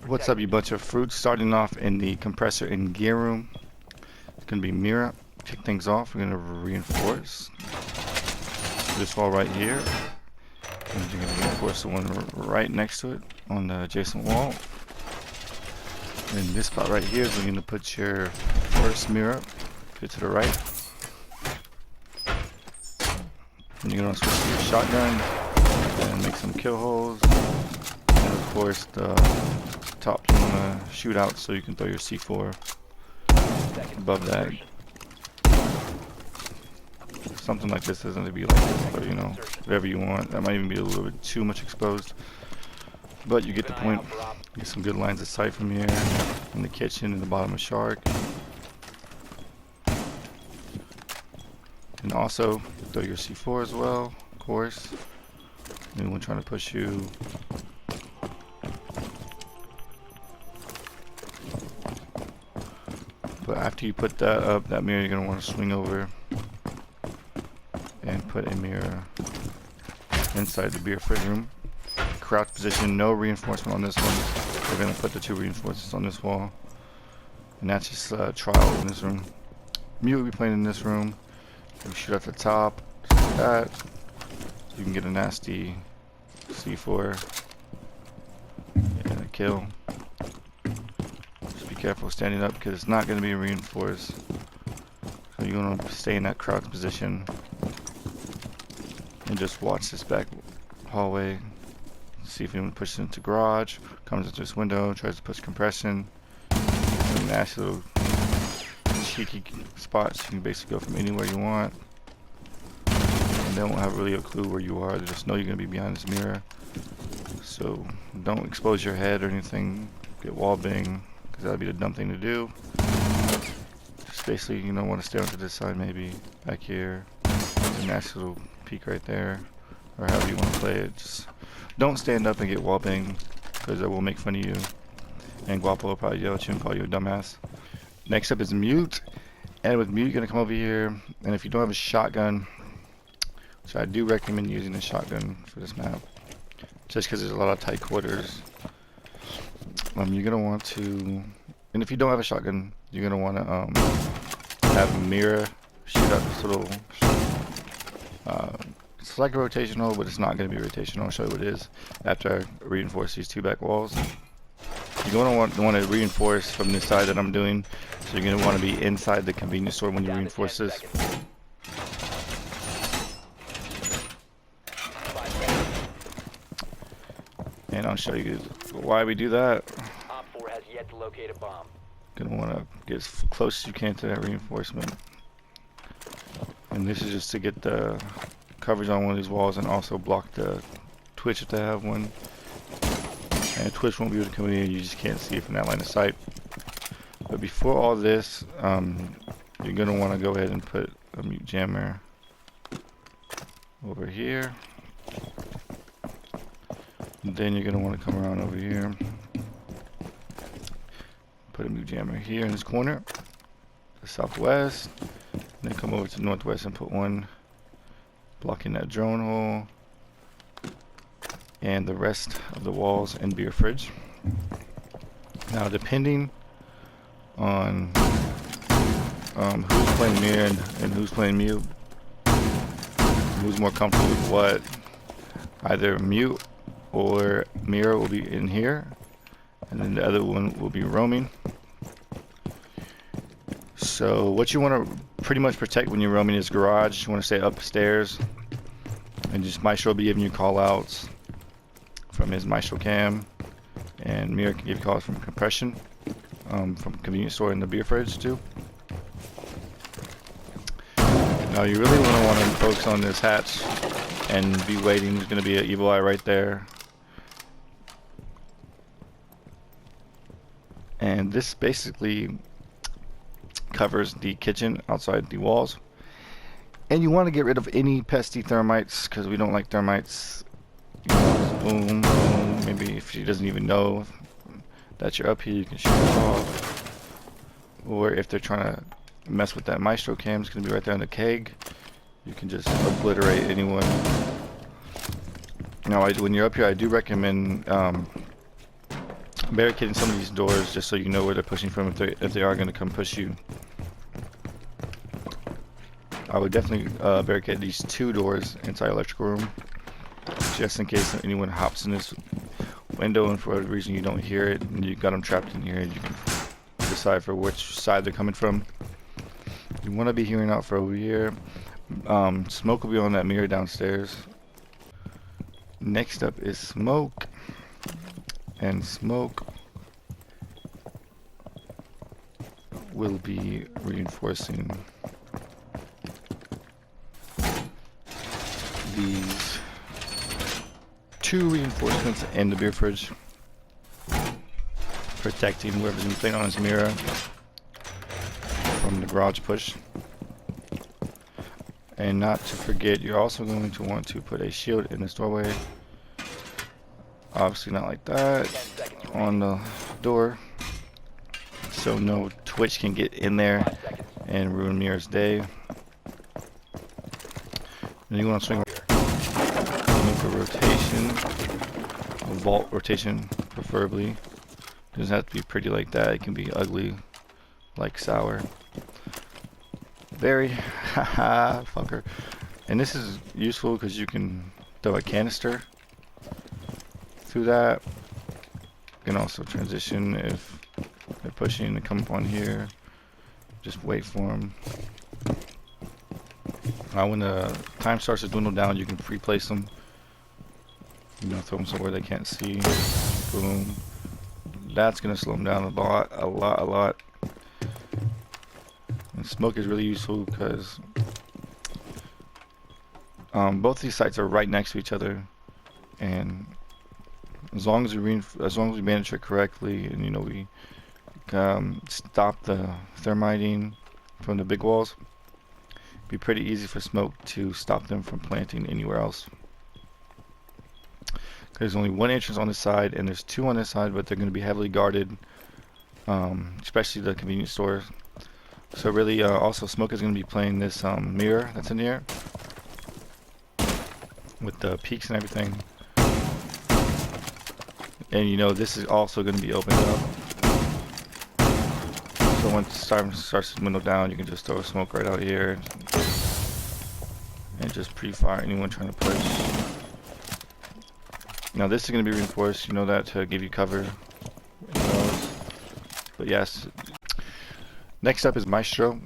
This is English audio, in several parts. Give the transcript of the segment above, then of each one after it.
What's up, you bunch of fruits? Starting off in the compressor and gear room. It's going to be mirror. Kick things off. We're going to reinforce this wall right here. And you're going to reinforce the one right next to it on the adjacent wall. And this spot right here is where you're going to put your first mirror up. Get to the right. And you're going to switch to your shotgun and make some kill holes. And of course, the top you want to shoot out so you can throw your C4 above that. Something like this doesn't have to be like this, but you know, whatever you want. That might even be a little bit too much exposed, but you get the point. Get some good lines of sight from here, in the kitchen, in the bottom of Shark. And also, throw your C4 as well, of course. Anyone trying to push you. But after you put that up, that mirror, you're going to want to swing over and put a mirror inside the beer fridge room. Crouch position, no reinforcement on this one. We're going to put the 2 reinforcements on this wall. And that's just trial in this room. Mute will be playing in this room. You shoot at the top, just like that. So you can get a nasty C4 and a kill. Just be careful standing up because it's not going to be reinforced. So you're going to stay in that crouch position and just watch this back hallway. See if anyone pushes into garage, comes into this window, tries to push compression. And nasty little cheeky spots. You can basically go from anywhere you want. And they won't have really a clue where you are. They just know you're going to be behind this mirror. So don't expose your head or anything. Get wall bang, because that would be the dumb thing to do. Just basically, you know, want to stay onto this side maybe. Back here. There's a nasty little peek right there. Or however you want to play it. Just don't stand up and get wall bang, because it will make fun of you. And Guapo will probably yell at you and call you a dumbass. Next up is mute. And with mute, you're going to come over here. And if you don't have a shotgun, which I do recommend using a shotgun for this map, just because there's a lot of tight quarters, you're going to want to, and if you don't have a shotgun, you're going to want to have a mirror shoot up this little, it's like a rotational, but it's not going to be rotational. I'll show you what it is after I reinforce these 2 back walls. You're going to want to reinforce from this side that I'm doing, so you're going to want to be inside the convenience store when you reinforce this. And I'll show you why we do that. Going to want to get as close as you can to that reinforcement. And this is just to get the coverage on one of these walls and also block the twitch if they have one. And Twitch won't be able to come in, you just can't see it from that line of sight. But before all this, you're going to want to go ahead and put a mute jammer over here. And then you're going to want to come around over here. Put a mute jammer here in this corner, the southwest. And then come over to the northwest and put one blocking that drone hole. And the rest of the walls and beer fridge. Now, depending on who's playing mirror and who's playing mute, who's more comfortable with what, either mute or mirror will be in here, and then the other one will be roaming. So what you want to pretty much protect when you're roaming is garage. You want to stay upstairs, and just Maestro will be giving you call outs from his Maestro cam, and Mirror can give you calls from compression, from convenience store and the beer fridge too. Now you really want to focus on this hatch and be waiting. There's going to be an evil eye right there, and this basically covers the kitchen outside the walls. And you want to get rid of any pesky thermites, because we don't like thermites. You know, boom, boom. Maybe if she doesn't even know that you're up here, you can shoot it off. Or if they're trying to mess with that Maestro cam, it's going to be right there on the keg. You can just obliterate anyone. Now, when you're up here, I do recommend barricading some of these doors just so you know where they're pushing from if they are going to come push you. I would definitely barricade these 2 doors inside electrical room, just in case anyone hops in this window and for whatever reason you don't hear it and you got them trapped in here. You can decide for which side they're coming from. You want to be hearing out for over here. Smoke will be on that mirror downstairs. Next up is smoke, and smoke will be reinforcing these 2 reinforcements in the beer fridge, protecting whoever's been playing on his mirror from the garage push. And not to forget, you're also going to want to put a shield in this doorway. Obviously not like that, on the door, so no Twitch can get in there and ruin Mirror's day. Then you want to swing for rotation, a vault rotation preferably. It doesn't have to be pretty like that, it can be ugly like sour. Very haha fucker. And this is useful because you can throw a canister through that. You can also transition if they're pushing to come up on here. Just wait for them. When the time starts to dwindle down, you can pre-place them. You know, throw them somewhere they can't see. Boom. That's gonna slow them down a lot. And smoke is really useful because both these sites are right next to each other, and as long as we manage it correctly, and you know we stop the thermiting from the big walls, it'd be pretty easy for smoke to stop them from planting anywhere else. There's only 1 entrance on this side, and there's 2 on this side, but they're going to be heavily guarded, especially the convenience store. So really, also smoke is going to be playing this mirror that's in here with the peaks and everything. And you know this is also going to be opened up. So once the time starts to dwindle down, you can just throw smoke right out here and just pre-fire anyone trying to push. Now this is going to be reinforced, you know that, to give you cover. But yes. Next up is Maestro,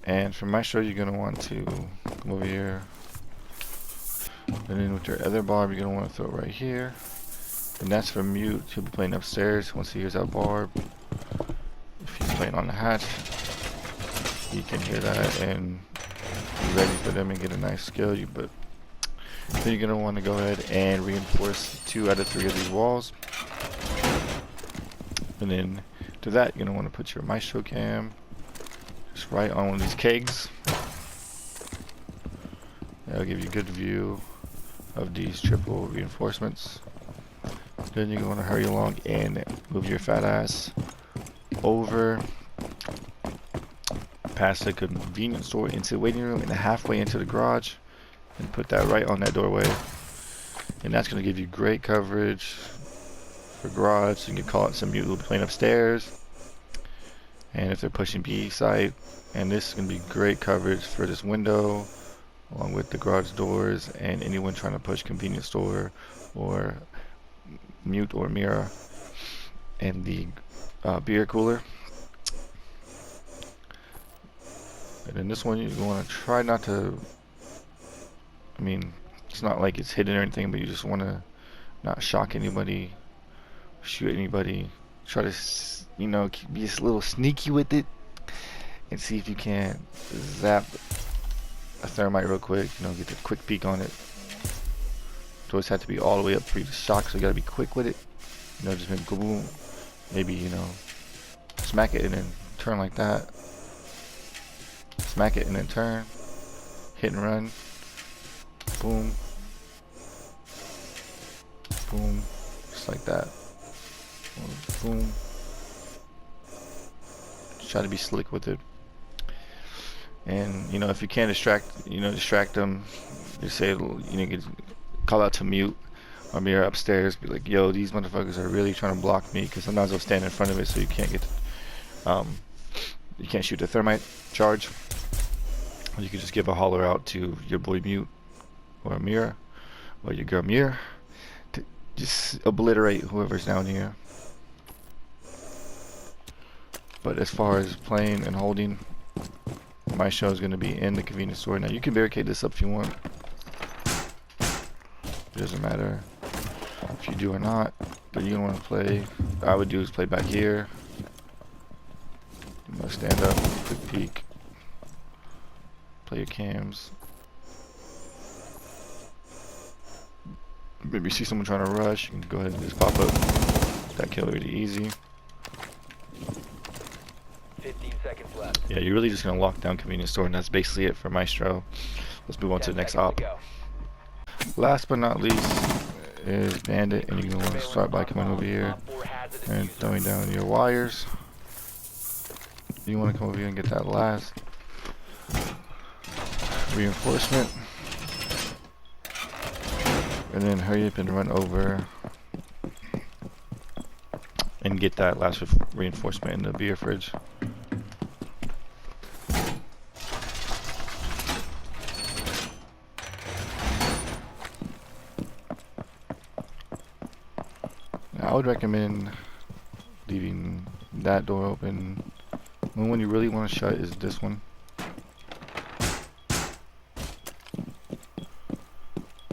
and for Maestro you're going to want to come over here, and then with your other barb you're going to want to throw it right here, and that's for mute. He'll be playing upstairs once he hears that barb. If he's playing on the hatch, he can hear that and be ready for them and get a nice skill. But then you're going to want to go ahead and reinforce 2 out of 3 of these walls, and then to that you're going to want to put your Maestro cam just right on one of these kegs. That'll give you a good view of these triple reinforcements. Then you're going to hurry along and move your fat ass over past the convenience store into the waiting room and halfway into the garage, and put that right on that doorway. And that's going to give you great coverage for garage. So you can call it some mute who will be playing upstairs, and if they're pushing B site, and this is going to be great coverage for this window along with the garage doors and anyone trying to push convenience store or mute or mirror and the beer cooler. And then this one you want to try not to, I mean, it's not like it's hidden or anything, but you just want to not shock anybody, shoot anybody. Try to, you know, be just a little sneaky with it and see if you can zap a thermite real quick, you know, get a quick peek on it. It always have to be all the way up for you to shock, so you gotta be quick with it. You know, just maybe boom, maybe, you know, smack it and then turn like that. Smack it and then turn, hit and run, boom, boom, just like that. Boom. Just try to be slick with it. And you know, if you can't distract them, just say, you know, call out to mute a mirror upstairs. Be like, yo, these motherfuckers are really trying to block me, because sometimes they'll stand in front of it so you can't get, you can't shoot the thermite charge. You can just give a holler out to your boy Mute or a mirror or your girl Mirror to just obliterate whoever's down here. But as far as playing and holding, my show is going to be in the convenience store. Now you can barricade this up if you want. It doesn't matter if you do or not. But you want to play, what I would do is play back here. You know, stand up, quick peek, play your cams. Maybe you see someone trying to rush, you can go ahead and just pop up that kill really easy. 15 seconds left. Yeah, you're really just gonna lock down convenience store, and that's basically it for Maestro. Let's move on to the next op. Last but not least is Bandit, and you're gonna want to start by coming over here and throwing down your wires. You want to come over here and get that last reinforcement, and then hurry up and run over and get that last reinforcement in the beer fridge. Now, I would recommend leaving that door open. The one you really want to shut is this one.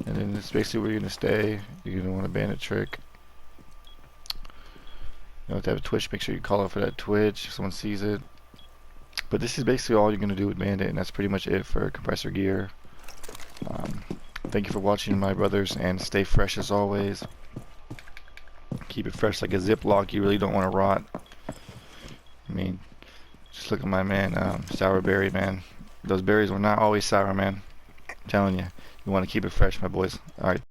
And then it's basically where you're going to stay. You're going to want a bandit trick. You know, if you have a twitch, make sure you call out for that twitch if someone sees it. But this is basically all you're going to do with bandit, and that's pretty much it for compressor gear. Thank you for watching, my brothers, and stay fresh as always. Keep it fresh like a Ziploc. You really don't want to rot. I mean, just look at my man, sour berry, man. Those berries were not always sour, man. I'm telling you. You want to keep it fresh, my boys. Alright.